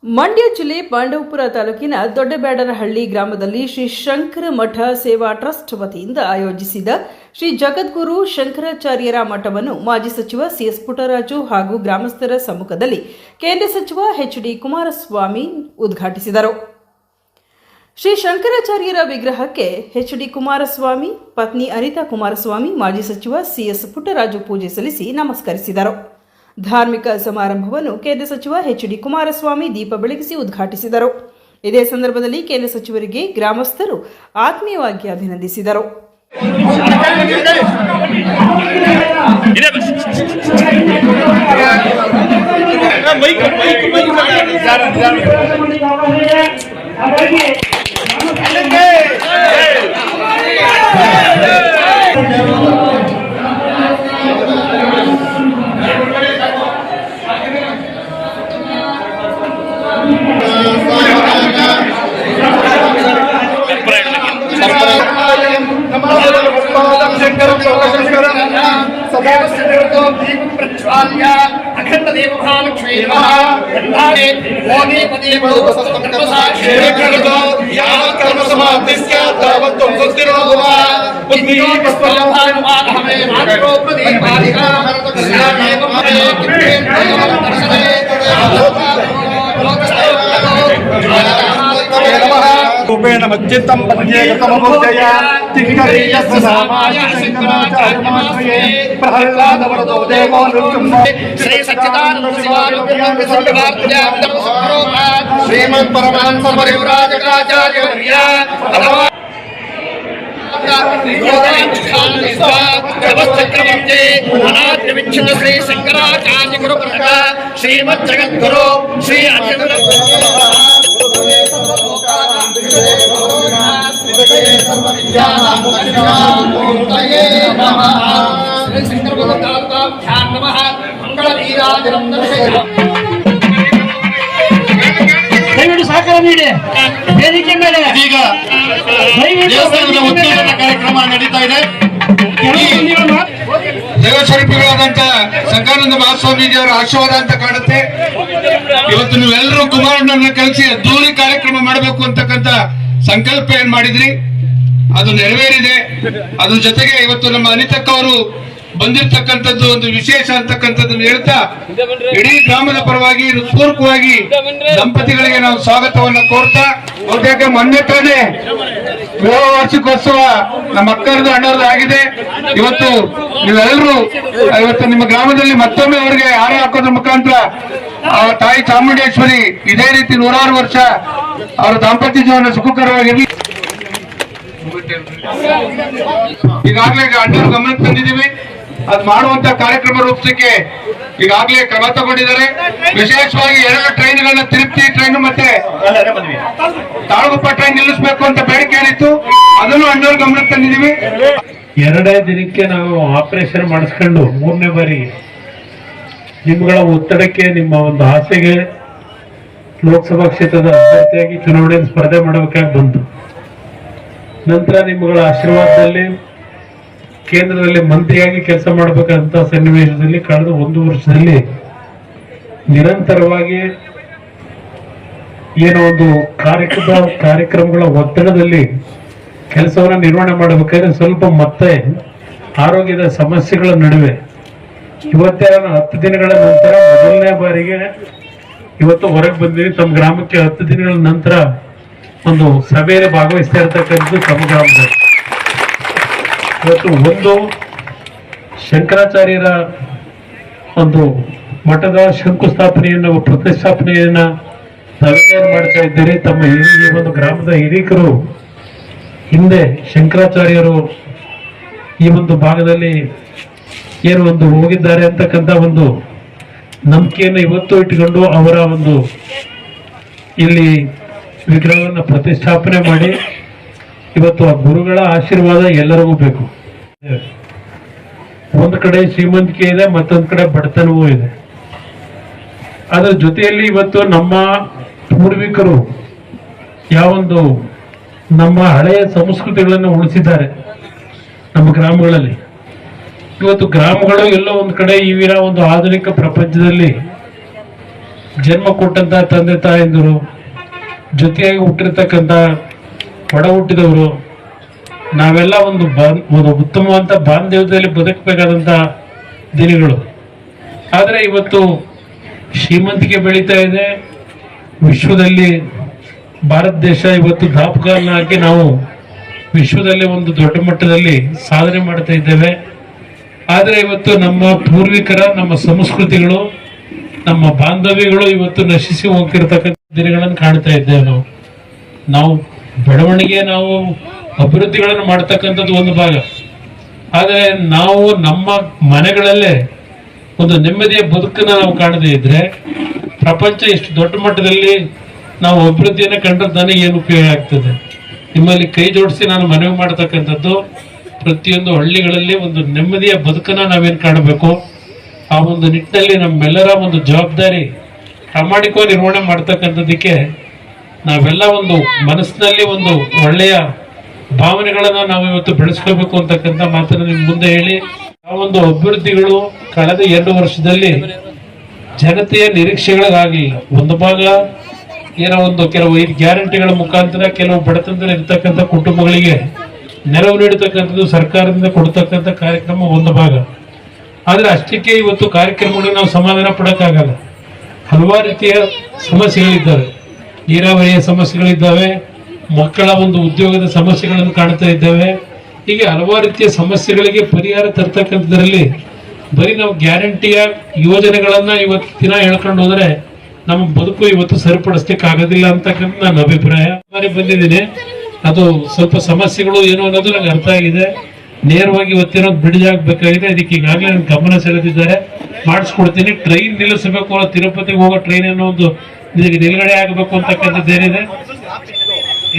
ಮಂಡ್ಯ ಜಿಲ್ಲೆ ಪಾಂಡವಪುರ ತಾಲೂಕಿನ ದೊಡ್ಡಬ್ಯಾಡರಹಳ್ಳಿ ಗ್ರಾಮದಲ್ಲಿ ಶ್ರೀ ಶಂಕರ ಮಠ ಸೇವಾ ಟ್ರಸ್ಟ್ ವತಿಯಿಂದ ಆಯೋಜಿಸಿದ ಶ್ರೀ ಜಗದ್ಗುರು ಶಂಕರಾಚಾರ್ಯರ ಮಠವನ್ನು ಮಾಜಿ ಸಚಿವ ಸಿಎಸ್ ಪುಟ್ಟರಾಜು ಹಾಗೂ ಗ್ರಾಮಸ್ಥರ ಸಮ್ಮುಖದಲ್ಲಿ ಕೇಂದ್ರ ಸಚಿವ ಎಚ್.ಡಿ. ಕುಮಾರಸ್ವಾಮಿ ಉದ್ಘಾಟಿಸಿದರು. ಶ್ರೀ ಶಂಕರಾಚಾರ್ಯರ ವಿಗ್ರಹಕ್ಕೆ ಎಚ್.ಡಿ. ಕುಮಾರಸ್ವಾಮಿ, ಪತ್ನಿ ಅನಿತಾ ಕುಮಾರಸ್ವಾಮಿ, ಮಾಜಿ ಸಚಿವ ಸಿಎಸ್ ಪುಟ್ಟರಾಜು ಪೂಜೆ ಸಲ್ಲಿಸಿ ನಮಸ್ಕರಿಸಿದರು. ಧಾರ್ಮಿಕ ಸಮಾರಂಭವನ್ನು ಕೇಂದ್ರ ಸಚಿವ ಎಚ್.ಡಿ. ಕುಮಾರಸ್ವಾಮಿ ದೀಪ ಬೆಳಗಿಸಿ ಉದ್ಘಾಟಿಸಿದರು. ಇದೇ ಸಂದರ್ಭದಲ್ಲಿ ಕೇಂದ್ರ ಸಚಿವರಿಗೆ ಗ್ರಾಮಸ್ಥರು ಆತ್ಮೀಯವಾಗಿ ಅಭಿನಂದಿಸಿದರು. ರೂಪೇಣ ಮಜ್ಜಿತಂ ಪದ್ಯೇಕತಮಭುಜಯ ತಿಂಕರೀಯಸ್ಯ ಸಾಮಾಯ ಶಂಕರಾಚಾರ್ಯಮಾಶ್ರಯೇ ಪ್ರಹ್ಲಾದವರದೋ ದೇವೋ ನೃತ್ಯಂ ಶ್ರೀ ಸಚ್ಚಿದಾನಂದ ಶಿವಾನುಗ್ರಹಂ ಸರ್ವಾರ್ಥ್ಯಾಂ ಸಂಪ್ರೋಮ ಶ್ರೀಮದ್ ಪರಮಹಂಸ ಪರಿವ್ರಾಜಕಾಚಾರ್ಯವರ್ಯ ಚಕ್ರವರ್ತಿ ಅನಾದ್ಯವಿಚ್ಛಿನ್ನ ಶ್ರೀ ಶಂಕರಾಚಾರ್ಯ ಗುರುಪ್ರಕ ಶ್ರೀಮದ್ ಜಗದ್ಗುರು ಶ್ರೀ ದಯವಿಟ್ಟು ಸಹಕಾರ ನೀಡಿ. ವೇದಿಕೆ ಮೇಲೆ ಈಗ ದೇವಸ್ಥಾನದ ಉದ್ಘಾಟನಾ ಕಾರ್ಯಕ್ರಮ ನಡೀತಾ ಇದೆ. ದೇವಸ್ವರೂಪಿಗಳಾದಂತ ಶಂಕರಾನಂದ ಮಹಾಸ್ವಾಮೀಜಿಯವರ ಆಶೀರ್ವಾದ ಅಂತ ಕಾಣುತ್ತೆ. ಇವತ್ತು ನೀವೆಲ್ಲರೂ ಕುಮಾರಣ್ಣನ ಕಲಿಸಿ ಅದ್ದೂರಿ ಕಾರ್ಯಕ್ರಮ ಮಾಡಬೇಕು ಅಂತಕ್ಕಂಥ ಸಂಕಲ್ಪ ಏನ್ ಮಾಡಿದ್ರಿ, ಅದು ನೆರವೇರಿದೆ. ಅದ್ರ ಜೊತೆಗೆ ಇವತ್ತು ನಮ್ಮ ಅನಿತಕ್ಕ ಅವರು ಬಂದಿರತಕ್ಕಂಥದ್ದು ಒಂದು ವಿಶೇಷ ಅಂತಕ್ಕಂಥದ್ದನ್ನು ಹೇಳ್ತಾ ಇಡೀ ಗ್ರಾಮದ ಪರವಾಗಿ ಹೃತ್ಪೂರ್ವಕವಾಗಿ ದಂಪತಿಗಳಿಗೆ ನಾವು ಸ್ವಾಗತವನ್ನ ಕೋರ್ತಾ, ಬಹುತೇಕ ಮೊನ್ನೆ ತಾನೇ ವಿವಾಹ ವಾರ್ಷಿಕೋತ್ಸವ ನಮ್ಮ ಅಕ್ಕರದು ಅಣ್ಣರದು ಆಗಿದೆ. ಇವತ್ತು ನೀವೆಲ್ಲರೂ ಇವತ್ತು ನಿಮ್ಮ ಗ್ರಾಮದಲ್ಲಿ ಮತ್ತೊಮ್ಮೆ ಅವರಿಗೆ ಹಾರ ಹಾಕೋದ್ರ ಮುಖಾಂತರ ಆ ತಾಯಿ ಚಾಮುಂಡೇಶ್ವರಿ ಇದೇ ರೀತಿ 106 ವರ್ಷ ಅವರ ದಾಂಪತ್ಯ ಜೀವನ ಸುಖಕರವಾಗಿರಲಿ. ಈಗಾಗಲೇ ಅಣ್ಣರು ಗಮನಕ್ಕೆ ತಂದಿದ್ದೀವಿ. ಅದು ಮಾಡುವಂತ ಕಾರ್ಯಕ್ರಮ ರೂಪಿಸಲಿಕ್ಕೆ ಈಗಾಗಲೇ ಕ್ರಮ ತಗೊಂಡಿದ್ದಾರೆ. ವಿಶೇಷವಾಗಿ 2 ಟ್ರೈನ್ಗಳನ್ನ ತಿರುಪ್ತಿ ಟ್ರೈನ್ ಮತ್ತೆ ತಾಳಗುಪ್ಪ ಟ್ರೈನ್ ನಿಲ್ಲಿಸಬೇಕು ಅಂತ ಬೇಡಿಕೆ ಏನಿತ್ತು, ಅದನ್ನು ಅಣ್ಣವ್ರ ಗಮನಕ್ಕೆ ತಂದಿದ್ದೀವಿ. 2ನೇ ದಿನಕ್ಕೆ ನಾವು ಆಪರೇಷನ್ ಮಾಡಿಸ್ಕೊಂಡು 3ನೇ ಬಾರಿ ನಿಮ್ಗಳ ಒತ್ತಡಕ್ಕೆ, ನಿಮ್ಮ ಒಂದು ಆಸೆಗೆ ಲೋಕಸಭಾ ಕ್ಷೇತ್ರದ ಅಭ್ಯರ್ಥಿಯಾಗಿ ಚುನಾವಣೆಯಲ್ಲಿ ಸ್ಪರ್ಧೆ ಮಾಡಬೇಕಾಗಿ ಬಂತು. ನಂತರ ನಿಮ್ಮಗಳ ಆಶೀರ್ವಾದದಲ್ಲಿ ಕೇಂದ್ರದಲ್ಲಿ ಮಂತ್ರಿಯಾಗಿ ಕೆಲಸ ಮಾಡಬೇಕಂತ ಸನ್ನಿವೇಶದಲ್ಲಿ ಕಳೆದ 1 ವರ್ಷದಲ್ಲಿ ನಿರಂತರವಾಗಿ ಏನೋ ಒಂದು ಕಾರ್ಯಕ್ರಮಗಳ ಒತ್ತಡದಲ್ಲಿ ಕೆಲಸವನ್ನ ನಿರ್ವಹಣೆ ಮಾಡಬೇಕಾದ್ರೆ ಸ್ವಲ್ಪ ಮತ್ತೆ ಆರೋಗ್ಯದ ಸಮಸ್ಯೆಗಳ ನಡುವೆ ಇವತ್ತೇ 10 ದಿನಗಳ ನಂತರ ಮೊದಲನೇ ಬಾರಿಗೆ ಇವತ್ತು ಹೊರಗೆ ಬಂದಿವಿ. ತಮ್ಮ ಗ್ರಾಮಕ್ಕೆ 10 ದಿನಗಳ ನಂತರ ಒಂದು ಸಭೆಯಲ್ಲಿ ಭಾಗವಹಿಸ್ತಾ ಇರತಕ್ಕಂಥದ್ದು ತಮ್ಮ ಗ್ರಾಮದಲ್ಲಿ. ಇವತ್ತು ಒಂದು ಶಂಕರಾಚಾರ್ಯರ ಒಂದು ಮಠದ ಶಂಕುಸ್ಥಾಪನೆಯನ್ನು, ಪ್ರತಿಷ್ಠಾಪನೆಯನ್ನ ತಾವೇನು ಮಾಡ್ತಾ ಇದ್ದೀರಿ. ತಮ್ಮ ಈ ಒಂದು ಗ್ರಾಮದ ಹಿರೀಕರು ಹಿಂದೆ ಶಂಕರಾಚಾರ್ಯರು ಈ ಒಂದು ಭಾಗದಲ್ಲಿ ಏನು ಒಂದು ಹೋಗಿದ್ದಾರೆ ಅಂತಕ್ಕಂಥ ಒಂದು ನಂಬಿಕೆಯನ್ನು ಇವತ್ತು ಇಟ್ಟುಕೊಂಡು ಅವರ ಒಂದು ಇಲ್ಲಿ ವಿಗ್ರಹವನ್ನು ಪ್ರತಿಷ್ಠಾಪನೆ ಮಾಡಿ ಇವತ್ತು ಆ ಗುರುಗಳ ಆಶೀರ್ವಾದ ಎಲ್ಲರಿಗೂ ಬೇಕು. ಒಂದು ಕಡೆ ಶ್ರೀಮಂತಿಕೆ ಇದೆ, ಮತ್ತೊಂದು ಕಡೆ ಬಡತನವೂ ಇದೆ. ಅದರ ಜೊತೆಯಲ್ಲಿ ಇವತ್ತು ನಮ್ಮ ಪೂರ್ವಿಕರು ಯಾವೊಂದು ನಮ್ಮ ಹಳೆಯ ಸಂಸ್ಕೃತಿಗಳನ್ನು ಉಳಿಸಿದ್ದಾರೆ ನಮ್ಮ ಗ್ರಾಮಗಳಲ್ಲಿ. ಇವತ್ತು ಗ್ರಾಮಗಳು ಎಲ್ಲೋ ಒಂದು ಕಡೆ ಈ ಒಂದು ಆಧುನಿಕ ಪ್ರಪಂಚದಲ್ಲಿ ಜನ್ಮ ಕೊಟ್ಟಂತ ತಂದೆ ತಾಯಂದಿರು, ಜೊತೆಯಾಗಿ ಹುಟ್ಟಿರ್ತಕ್ಕಂಥ ಒಡ ಹುಟ್ಟಿದವರು, ನಾವೆಲ್ಲ ಒಂದು ಉತ್ತಮವಾದ ಬಾಂಧವ್ಯದಲ್ಲಿ ಬದುಕಬೇಕಾದಂತ ದಿನಗಳು. ಆದರೆ ಇವತ್ತು ಶ್ರೀಮಂತಿಕೆ ಬೆಳೀತಾ ಇದೆ. ವಿಶ್ವದಲ್ಲಿ ಭಾರತ ದೇಶ ಇವತ್ತು ದಾಪುಗಾಲನ್ನ ಹಾಕಿ ನಾವು ವಿಶ್ವದಲ್ಲಿ ಒಂದು ದೊಡ್ಡ ಮಟ್ಟದಲ್ಲಿ ಸಾಧನೆ ಮಾಡ್ತಾ ಇದ್ದೇವೆ. ಆದರೆ ಇವತ್ತು ನಮ್ಮ ಪೂರ್ವಿಕರ, ನಮ್ಮ ಸಂಸ್ಕೃತಿಗಳು, ನಮ್ಮ ಬಾಂಧವ್ಯಗಳು ಇವತ್ತು ನಶಿಸಿ ಹೋಗ್ತಿರ್ತಕ್ಕಂಥ ದಿನಗಳನ್ನು ಕಾಣ್ತಾ ಇದ್ದೇವೆ. ನಾವು ಬೆಳವಣಿಗೆ, ನಾವು ಅಭಿವೃದ್ಧಿಗಳನ್ನು ಮಾಡ್ತಕ್ಕಂಥದ್ದು ಒಂದು ಭಾಗ. ಆದರೆ ನಾವು ನಮ್ಮ ಮನೆಗಳಲ್ಲೇ ಒಂದು ನೆಮ್ಮದಿಯ ಬದುಕನ್ನ ನಾವು ಕಾಣದೇ ಇದ್ರೆ ಪ್ರಪಂಚ ಇಷ್ಟು ದೊಡ್ಡ ಮಟ್ಟದಲ್ಲಿ ನಾವು ಅಭಿವೃದ್ಧಿಯನ್ನು ಕಂಡ್ರೆ ನನಗೆ ಏನು ಉಪಯೋಗ ಆಗ್ತದೆ? ನಿಮ್ಮಲ್ಲಿ ಕೈ ಜೋಡಿಸಿ ನಾನು ಮನವಿ ಮಾಡತಕ್ಕಂಥದ್ದು, ಪ್ರತಿಯೊಂದು ಹಳ್ಳಿಗಳಲ್ಲಿ ಒಂದು ನೆಮ್ಮದಿಯ ಬದುಕನ್ನ ನಾವೇನು ಕಾಣಬೇಕು, ಆ ಒಂದು ನಿಟ್ಟಿನಲ್ಲಿ ನಮ್ಮೆಲ್ಲರ ಒಂದು ಜವಾಬ್ದಾರಿ ಪ್ರಾಮಾಣಿಕವಾಗಿ ನಿರ್ವಹಣೆ ಮಾಡ್ತಕ್ಕಂಥದ್ದಕ್ಕೆ ನಾವೆಲ್ಲ ಒಂದು ಮನಸ್ಸಿನಲ್ಲಿ ಒಂದು ಒಳ್ಳೆಯ ಭಾವನೆಗಳನ್ನ ನಾವು ಇವತ್ತು ಬೆಳೆಸ್ಕೋಬೇಕು ಅಂತಕ್ಕಂಥ ಮಾತನ್ನ ನಿಮ್ ಮುಂದೆ ಹೇಳಿ, ಆ ಒಂದು ಅಭಿವೃದ್ಧಿಗಳು ಕಳೆದ 2 ವರ್ಷದಲ್ಲಿ ಜನತೆಯ ನಿರೀಕ್ಷೆಗಳಿಗಾಗಿಲ್ಲ. ಒಂದು ಭಾಗ ಏನೋ ಒಂದು ಕೆಲವು 5 ಗ್ಯಾರಂಟಿಗಳ ಮುಖಾಂತರ ಕೆಲವು ಬಡತನದಲ್ಲಿ ಇರ್ತಕ್ಕಂಥ ಕುಟುಂಬಗಳಿಗೆ ನೆರವು ನೀಡತಕ್ಕಂಥದ್ದು ಸರ್ಕಾರದಿಂದ ಕೊಡ್ತಕ್ಕಂಥ ಕಾರ್ಯಕ್ರಮ ಒಂದು ಭಾಗ. ಆದ್ರೆ ಅಷ್ಟಕ್ಕೆ ಇವತ್ತು ಕಾರ್ಯಕ್ರಮಗಳಿಗೆ ನಾವು ಸಮಾಧಾನ ಪಡಕ್ಕಾಗಲ್ಲ. ಹಲವಾರು ರೀತಿಯ ಸಮಸ್ಯೆಗಳಿದ್ದಾವೆ. ನೀರಾವರಿಯ ಸಮಸ್ಯೆಗಳಿದ್ದಾವೆ, ಮಕ್ಕಳ ಒಂದು ಉದ್ಯೋಗದ ಸಮಸ್ಯೆಗಳನ್ನು ಕಾಣ್ತಾ ಇದ್ದೇವೆ. ಹೀಗೆ ಹಲವಾರು ರೀತಿಯ ಸಮಸ್ಯೆಗಳಿಗೆ ಪರಿಹಾರ ತರ್ತಕ್ಕಂಥದ್ರಲ್ಲಿ ಬರೀ ನಾವು ಗ್ಯಾರಂಟಿಯ ಯೋಜನೆಗಳನ್ನ ಇವತ್ತು ದಿನ ಹೇಳ್ಕೊಂಡು ಹೋದ್ರೆ ನಮ್ಮ ಬದುಕು ಇವತ್ತು ಸರಿಪಡಿಸ್ಲಿಕ್ಕೆ ಆಗೋದಿಲ್ಲ ಅಂತಕ್ಕಂಥ ನನ್ನ ಅಭಿಪ್ರಾಯ. ಬಂದಿದ್ದೀನಿ, ಅದು ಸ್ವಲ್ಪ ಸಮಸ್ಯೆಗಳು ಏನು ಅನ್ನೋದು ನಂಗೆ ಅರ್ಥ ಆಗಿದೆ. ನೇರವಾಗಿ ಇವತ್ತೇನೋ ಬ್ರಿಡ್ಜ್ ಆಗ್ಬೇಕಾಗಿದೆ, ಅದಕ್ಕೆ ಈಗಾಗಲೇ ನನ್ನ ಗಮನ ಸೆಳೆದಿದ್ದಾರೆ, ಮಾಡಿಸ್ಕೊಡ್ತೀನಿ. ಟ್ರೈನ್ ನಿಲ್ಲಿಸಬೇಕು, ತಿರುಪತಿಗೆ ಹೋಗೋ ಟ್ರೈನ್ ಅನ್ನೋ ಒಂದು ನಿಲುಗಡೆ ಆಗಬೇಕು ಅಂತಕ್ಕಂಥದ್ದು ಏನಿದೆ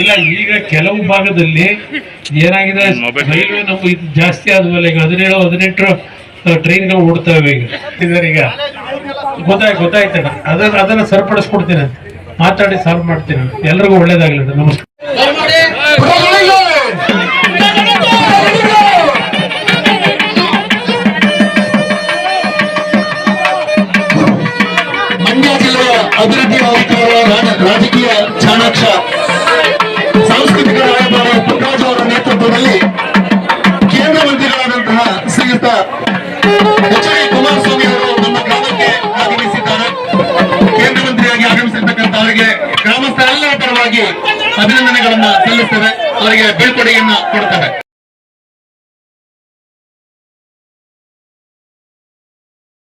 ಇಲ್ಲ. ಈಗ ಕೆಲವು ಭಾಗದಲ್ಲಿ ಏನಾಗಿದೆ, ರೈಲ್ವೆ ನಮ್ಗೆ ಇದು ಜಾಸ್ತಿ ಆದ್ಮೇಲೆ ಈಗ 17-18 ಟ್ರೈನ್ಗಳು ಓಡ್ತವೆ. ಈಗ ಗೊತ್ತಾಯ್ತಣ್ಣ, ಅದನ್ನ ಸರಿಪಡಿಸ್ಕೊಡ್ತೀನಿ, ಮಾತಾಡಿ ಸಾಲ್ವ್ ಮಾಡ್ತೀನಿ. ಎಲ್ರಿಗೂ ಒಳ್ಳೇದಾಗ್ಲಿ. ನಮಸ್ಕಾರ. ಮಂಡ್ಯ ಜಿಲ್ಲೆಯ ಅಭಿವೃದ್ಧಿ ರಾಜಕೀಯ ಚಾಣಾಕ್ಷ ಸಾಂಸ್ಕೃತಿಕ ರಾಯಭಾರಿ ಪುಟ್ಟರಾಜ್ ಅವರ ನೇತೃತ್ವದಲ್ಲಿ ಕೇಂದ್ರ ಮಂತ್ರಿಗಳಾದಂತಹ ಶ್ರೀಯುತ ಎಚ್.ಡಿ. ಕುಮಾರಸ್ವಾಮಿ ಅವರು ನಮ್ಮ ಗ್ರಾಮಕ್ಕೆ ಆಗಮಿಸಿದ್ದಾರೆ. ಕೇಂದ್ರ ಮಂತ್ರಿಯಾಗಿ ಆಗಮಿಸಿರ್ತಕ್ಕಂಥ ಅವರಿಗೆ ಗ್ರಾಮಸ್ಥರೆಲ್ಲರ ಪರವಾಗಿ ಅಭಿನಂದನೆಗಳನ್ನ ಸಲ್ಲಿಸ್ತೇವೆ, ಅವರಿಗೆ ಬೀಳ್ಕೊಡುಗೆಯನ್ನ ಕೊಡ್ತೇವೆ.